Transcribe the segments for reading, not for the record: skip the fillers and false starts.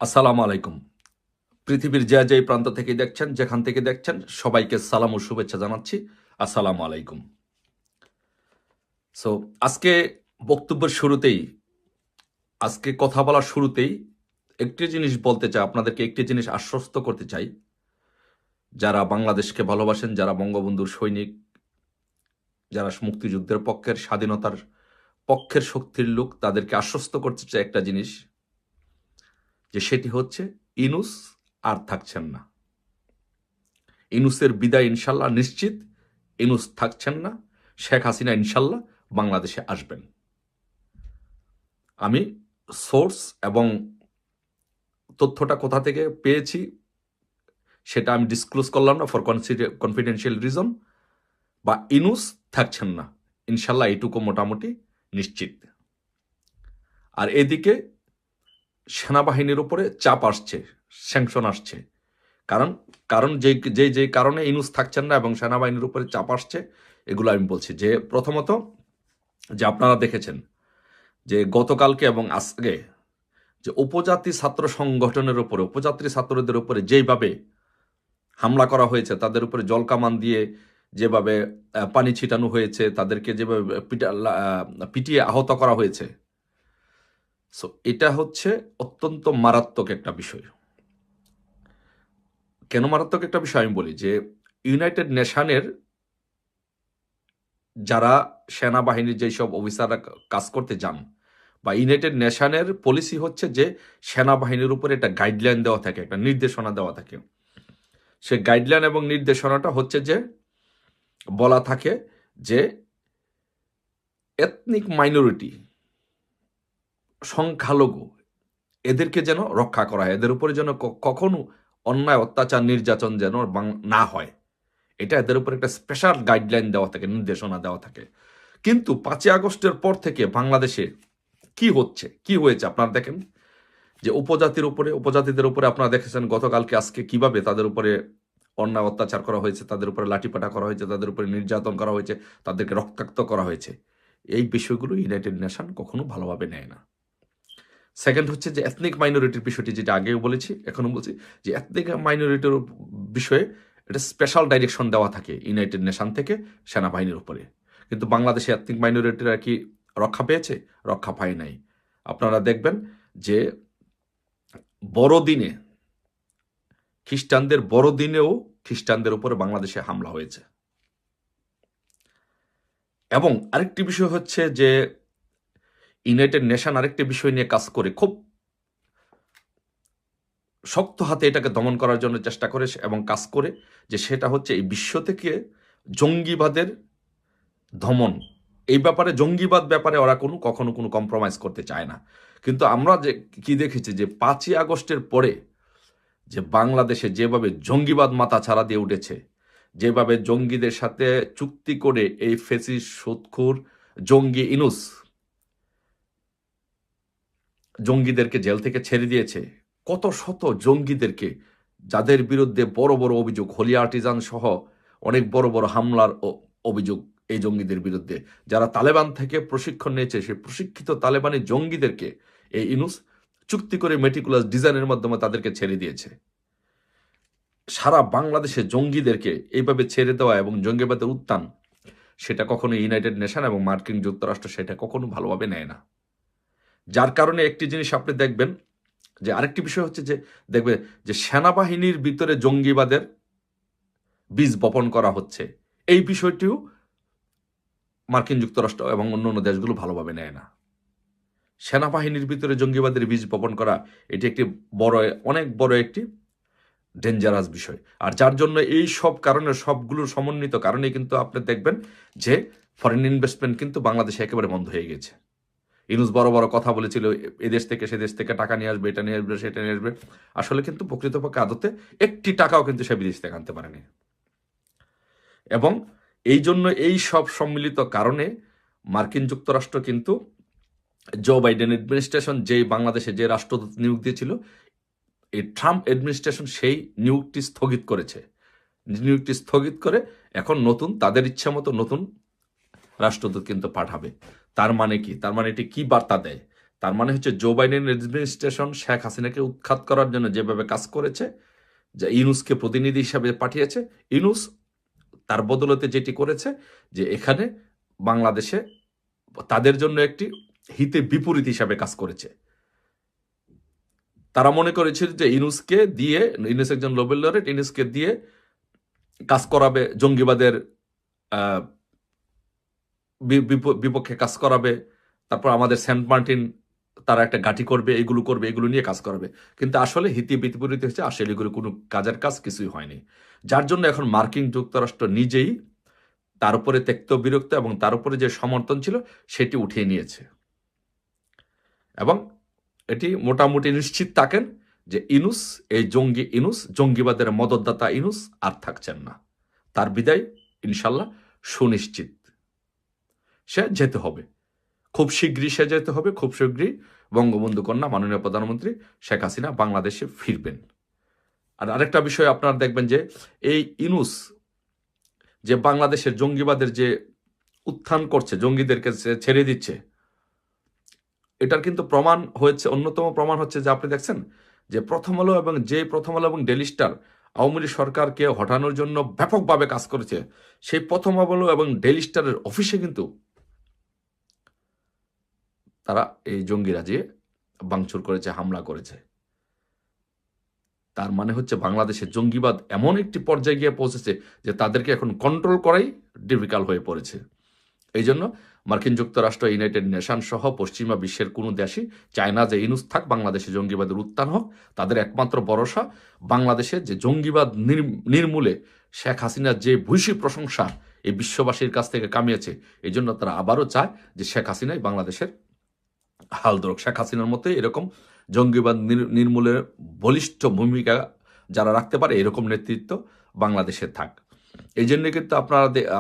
আসসালামু আলাইকুম। পৃথিবীর যে প্রান্ত থেকে দেখছেন, যেখান থেকে দেখছেন সবাইকে সালাম ও শুভেচ্ছা জানাচ্ছি। আসসালামু আলাইকুম। সো আজকে বক্তব্যের শুরুতেই, আজকে কথা বলার শুরুতেই একটি জিনিস বলতে চাই, আপনাদেরকে একটি জিনিস আশ্বস্ত করতে চাই। যারা বাংলাদেশকে ভালোবাসেন, যারা বঙ্গবন্ধুর সৈনিক, যারা মুক্তিযুদ্ধের পক্ষের, স্বাধীনতার পক্ষের শক্তির লোক, তাদেরকে আশ্বস্ত করতে চাই একটা জিনিস, যে সেটি হচ্ছে ইনুস আর থাকছেন না। ইনুসের বিদায় ইনশাল্লাহ নিশ্চিত। ইনুস থাকছেন না। শেখ হাসিনা ইনশাল্লাহ বাংলাদেশে আসবেন। আমি সোর্স এবং তথ্যটা কোথা থেকে পেয়েছি সেটা আমি ডিসক্লোজ করলাম না, ফর কনফিডেন্সিয়াল রিজন। বা ইনুস থাকছেন না, ইনশাল্লাহ এইটুকু মোটামুটি নিশ্চিত। আর এদিকে সেনাবাহিনীর উপরে চাপ আসছে, স্যাংশন আসছে। কারণ কারণ যে কারণে ইনুস থাকছেন না এবং সেনাবাহিনীর উপরে চাপ আসছে, এগুলো আমি বলছি। যে প্রথমত, যে আপনারা দেখেছেন যে গতকালকে এবং আজকে যে উপজাতি ছাত্র সংগঠনের উপরে, উপজাতি ছাত্রদের উপরে যেভাবে হামলা করা হয়েছে, তাদের উপরে জলকামান দিয়ে যেভাবে পানি ছিটানো হয়েছে, তাদেরকে যেভাবে পিটিয়ে আহত করা হয়েছে, সো এটা হচ্ছে অত্যন্ত মারাত্মক একটা বিষয়। কেন মারাত্মক একটা বিষয় আমি বলি, যে ইউনাইটেড নেশনের যারা সেনাবাহিনীর যেসব অফিসাররা কাজ করতে যান, বা ইউনাইটেড নেশনের পলিসি হচ্ছে যে সেনাবাহিনীর উপরে একটা গাইডলাইন দেওয়া থাকে, একটা নির্দেশনা দেওয়া থাকে। সে গাইডলাইন এবং নির্দেশনাটা হচ্ছে যে বলা থাকে যে এথনিক মাইনরিটি, সংখ্যালঘু, এদেরকে যেন রক্ষা করা হয়, এদের উপরে যেন কখনো অন্যায় অত্যাচার নির্যাতন যেন না হয়। এটা এদের উপর একটা স্পেশাল গাইডলাইন দেওয়া থাকে, নির্দেশনা দেওয়া থাকে। কিন্তু 5ই আগস্টের পর থেকে বাংলাদেশে কি হচ্ছে, কি হয়েছে আপনারা দেখেন। যে উপজাতিদের উপরে আপনারা দেখেছেন গতকালকে আজকে কিভাবে তাদের উপরে অন্যায় অত্যাচার করা হয়েছে, তাদের উপরে লাঠিপাটা করা হয়েছে, তাদের উপরে নির্যাতন করা হয়েছে, তাদেরকে রক্তাক্ত করা হয়েছে। এই বিষয়গুলো ইউনাইটেড নেশন কখনো ভালোভাবে নেয় না। সেকেন্ড হচ্ছে যে এথনিক মাইনরিটির বিষয়টি, যেটা আগেও বলেছি এখনো বলছি, যে এথনিক মাইনরিটির বিষয়ে এটা স্পেশাল ডাইরেকশন দেওয়া থাকে ইউনাইটেড নেশন থেকে সেনাবাহিনীর উপরে। কিন্তু বাংলাদেশে এথনিক মাইনরিটিরা কি রক্ষা পেয়েছে? রক্ষা পায় নাই। আপনারা দেখবেন যে বড়দিনে, খ্রিস্টানদের বড়দিনেও খ্রিস্টানদের উপরে বাংলাদেশে হামলা হয়েছে। এবং আরেকটি বিষয় হচ্ছে যে ইউনাইটেড নেশন আরেকটি বিষয় নিয়ে কাজ করে, খুব শক্ত হাতে এটাকে দমন করার জন্য চেষ্টা করে এবং কাজ করে, যে সেটা হচ্ছে এই বিশ্ব থেকে জঙ্গিবাদের দমন। এই ব্যাপারে, জঙ্গিবাদ ব্যাপারে ওরা কখনো কোনো কম্প্রোমাইজ করতে চায় না। কিন্তু আমরা যে কি দেখেছি, যে 5ই আগস্টের পরে যে বাংলাদেশে যেভাবে জঙ্গিবাদ মাথা ছাড়া দিয়ে উঠেছে, যেভাবে জঙ্গিদের সাথে চুক্তি করে এই ফেসিস সুদখোর জঙ্গি ইনুস জঙ্গিদেরকে জেল থেকে ছেড়ে দিয়েছে, কত শত জঙ্গিদেরকে, যাদের বিরুদ্ধে বড় বড় অভিযোগ, হোলি আর্টিজান সহ অনেক বড় বড় হামলার অভিযোগ এই জঙ্গিদের বিরুদ্ধে, যারা তালেবান থেকে প্রশিক্ষণ নিয়েছে, সেই প্রশিক্ষিত তালেবানি জঙ্গিদেরকে এই ইনুস চুক্তি করে মেটিকুলাস ডিজাইনের মাধ্যমে তাদেরকে ছেড়ে দিয়েছে। সারা বাংলাদেশে জঙ্গিদেরকে এইভাবে ছেড়ে দেওয়া এবং জঙ্গিবাদের উত্থান, সেটা কখনো ইউনাইটেড নেশন এবং মার্কিন যুক্তরাষ্ট্র সেটা কখনো ভালোভাবে নেয় না। যার কারণে একটি জিনিস আপনি দেখবেন, যে আরেকটি বিষয় হচ্ছে যে দেখবে যে সেনাবাহিনীর ভিতরে জঙ্গিবাদের বীজ বপন করা হচ্ছে, এই বিষয়টিও মার্কিন যুক্তরাষ্ট্র এবং অন্যান্য দেশগুলো ভালোভাবে নেয় না। সেনাবাহিনীর ভিতরে জঙ্গিবাদের বীজ বপন করা, এটি একটি অনেক বড় একটি ডেঞ্জারাস বিষয়। আর যার জন্য এই সব কারণে, সবগুলোর সমন্বিত কারণে কিন্তু আপনি দেখবেন যে ফরেন ইনভেস্টমেন্ট কিন্তু বাংলাদেশে একেবারে বন্ধ হয়ে গেছে। ইউনুস বড় বড় কথা বলেছিল, এদেশ থেকে সে দেশ থেকে টাকা নিয়ে আসবে, এটা নিয়ে আসবে, সেটা নিয়ে আসবে। আসলে কিন্তু প্রকৃতপক্ষে আদতে একটি টাকাও কিন্তু সে বিদেশ থেকে আনতে পারেনি। এবং এই জন্য এই সব সম্মিলিত কারণে মার্কিন যুক্তরাষ্ট্র কিন্তু জো বাইডেন অ্যাডমিনিস্ট্রেশন যেই বাংলাদেশে যে রাষ্ট্রদূত নিয়োগ দিয়েছিল, এই ট্রাম্প অ্যাডমিনিস্ট্রেশন সেই নিয়োগটি স্থগিত করেছে। নিয়োগটি স্থগিত করে এখন নতুন, তাদের ইচ্ছা মতো নতুন রাষ্ট্রদূত কিন্তু পাঠাবে। তার মানে কি? তার মানে এটি কি বার্তা দেয়? তার মানে হচ্ছে জো বাইডেন অ্যাডমিনিস্ট্রেশন শেখ হাসিনাকে উৎখাত করার জন্য যেভাবে কাজ করেছে, যে ইউনুসকে প্রতিনিধি হিসাবে পাঠিয়েছে, ইউনুস তার বদলতে যেটি করেছে যে এখানে বাংলাদেশে তাদের জন্য একটি হিতে বিপরীত হিসাবে কাজ করেছে। তারা মনে করেছিল যে ইউনুসকে দিয়ে, ইউনুস একজন নোবেল লরেট, ইউনুসকে দিয়ে কাজ করাবে, জঙ্গিবাদের বিপক্ষে কাজ করাবে, তারপর আমাদের সেন্ট মার্টিন তারা একটা ঘাঁটি করবে, এগুলো নিয়ে কাজ করাবে। কিন্তু আসলে হিতে বিপরীত হয়েছে, আসলে এগুলো কোনো কাজের কাজ কিছুই হয়নি। যার জন্য এখন মার্কিন যুক্তরাষ্ট্র নিজেই তার উপরে ত্যক্ত বিরক্ত এবং তার উপরে যে সমর্থন ছিল সেটি উঠিয়ে নিয়েছে। এবং এটি মোটামুটি নিশ্চিত থাকেন যে ইনুস, এই ইনুস, জঙ্গিবাদের মদতদাতা ইনুস আর থাকছেন না। তার বিদায় ইনশাল্লাহ সুনিশ্চিত। সে যেতে হবে, খুব শীঘ্রই সে যেতে হবে, খুব শীঘ্রই বঙ্গবন্ধু কন্যা মাননীয় প্রধানমন্ত্রী শেখ হাসিনা বাংলাদেশে ফিরবেন। আর আরেকটা বিষয় আপনারা দেখবেন যে এই ইনুস যে বাংলাদেশের জঙ্গিবাদের যে উত্থান করছে, জঙ্গিদেরকে ছেড়ে দিচ্ছে, এটার কিন্তু প্রমাণ হয়েছে, অন্যতম প্রমাণ হচ্ছে যে আপনি দেখছেন যে প্রথম আলো এবং ডেইলি স্টার আওয়ামী লীগ সরকারকে হটানোর জন্য ব্যাপকভাবে কাজ করেছে। সেই প্রথম আলো এবং ডেইলি স্টারের অফিসে কিন্তু তারা এই জঙ্গিরা যে ভাঙচুর করেছে, হামলা করেছে। তার মানে হচ্ছে বাংলাদেশের জঙ্গিবাদ এমন একটি পর্যায়ে গিয়ে পৌঁছেছে যে তাদেরকে এখন কন্ট্রোল করাই ডিফিকাল্ট হয়ে পড়েছে। এই জন্য মার্কিন যুক্তরাষ্ট্র, ইউনাইটেড নেশন সহ পশ্চিমা বিশ্বের কোনো দেশই চায় না যে ইনুস থাক, বাংলাদেশে জঙ্গিবাদের উত্থান হোক। তাদের একমাত্র ভরসা বাংলাদেশে যে জঙ্গিবাদ নির্মূলে শেখ হাসিনার যে ভূয়সী প্রশংসা এই বিশ্ববাসীর কাছ থেকে কামিয়েছে, এই জন্য তারা আবারও চায় যে শেখ হাসিনাই বাংলাদেশের হাল ধরুক। শেখ হাসিনার মতো এরকম জঙ্গিবাদ নির্মূলের বলিষ্ঠ ভূমিকা যারা রাখতে পারে, এরকম নেতৃত্ব বাংলাদেশে থাক। এই জন্য কিন্তু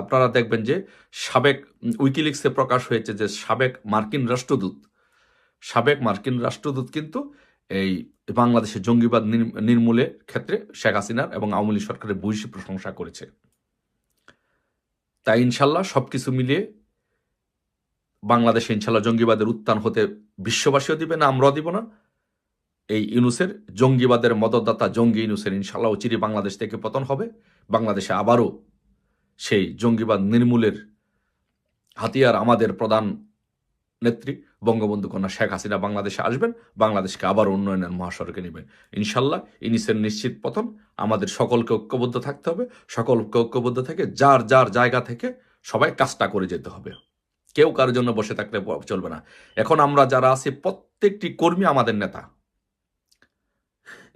আপনারা দেখবেন যে সাবেক উইকিলিক্সে প্রকাশ হয়েছে যে সাবেক মার্কিন রাষ্ট্রদূত কিন্তু এই বাংলাদেশের জঙ্গিবাদ নির্মূলের ক্ষেত্রে শেখ হাসিনার এবং আওয়ামী লীগ সরকারের ভূয়সী প্রশংসা করেছে। তাই ইনশাল্লাহ সবকিছু মিলিয়ে বাংলাদেশে ইনশাল্লাহ জঙ্গিবাদের উত্থান হতে বিশ্ববাসীও দিবে না, আমরাও দিব না। এই ইউনুসের জঙ্গিবাদের মদতদাতা জঙ্গি ইউনুসের ইনশাল্লাহ অচিরে বাংলাদেশ থেকে পতন হবে। বাংলাদেশে আবারও সেই জঙ্গিবাদ নির্মূলের হাতিয়ার আমাদের প্রধান নেত্রী বঙ্গবন্ধু কন্যা শেখ হাসিনা বাংলাদেশে আসবেন, বাংলাদেশকে আবার উন্নয়নের মহাসড়কে নেবেন। ইনশাল্লাহ ইউনুসের নিশ্চিত পতন। আমাদের সকলকে ঐক্যবদ্ধ থাকতে হবে, সকলকে ঐক্যবদ্ধ থেকে যার যার জায়গা থেকে সবাই কাজটা করে যেতে হবে। কেউ কারোর জন্য বসে থাকলে চলবে না। এখন আমরা যারা আছি প্রত্যেকটি কর্মী আমাদের নেতা।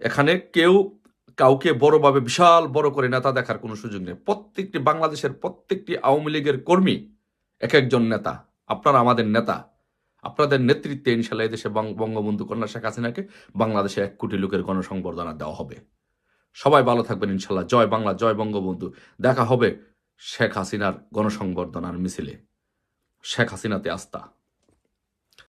এখানে কেউ কাউকে বড়ভাবে বিশাল বড় করে নেতা দেখার কোনো সুযোগ নেই। প্রত্যেকটি বাংলাদেশের প্রত্যেকটি আওয়ামী লীগের কর্মী এক একজন নেতা। আপনারা আমাদের নেতা। আপনাদের নেতৃত্বে ইনশাল্লাহ এদেশে বঙ্গবন্ধু কন্যা শেখ হাসিনাকে বাংলাদেশে 1 কোটি লোকের গণসংবর্ধনা দেওয়া হবে। সবাই ভালো থাকবেন ইনশাল্লাহ। জয় বাংলা, জয় বঙ্গবন্ধু। দেখা হবে শেখ হাসিনার গণসংবর্ধনার মিছিলে। শেখ হাসিনাতে আস্থা।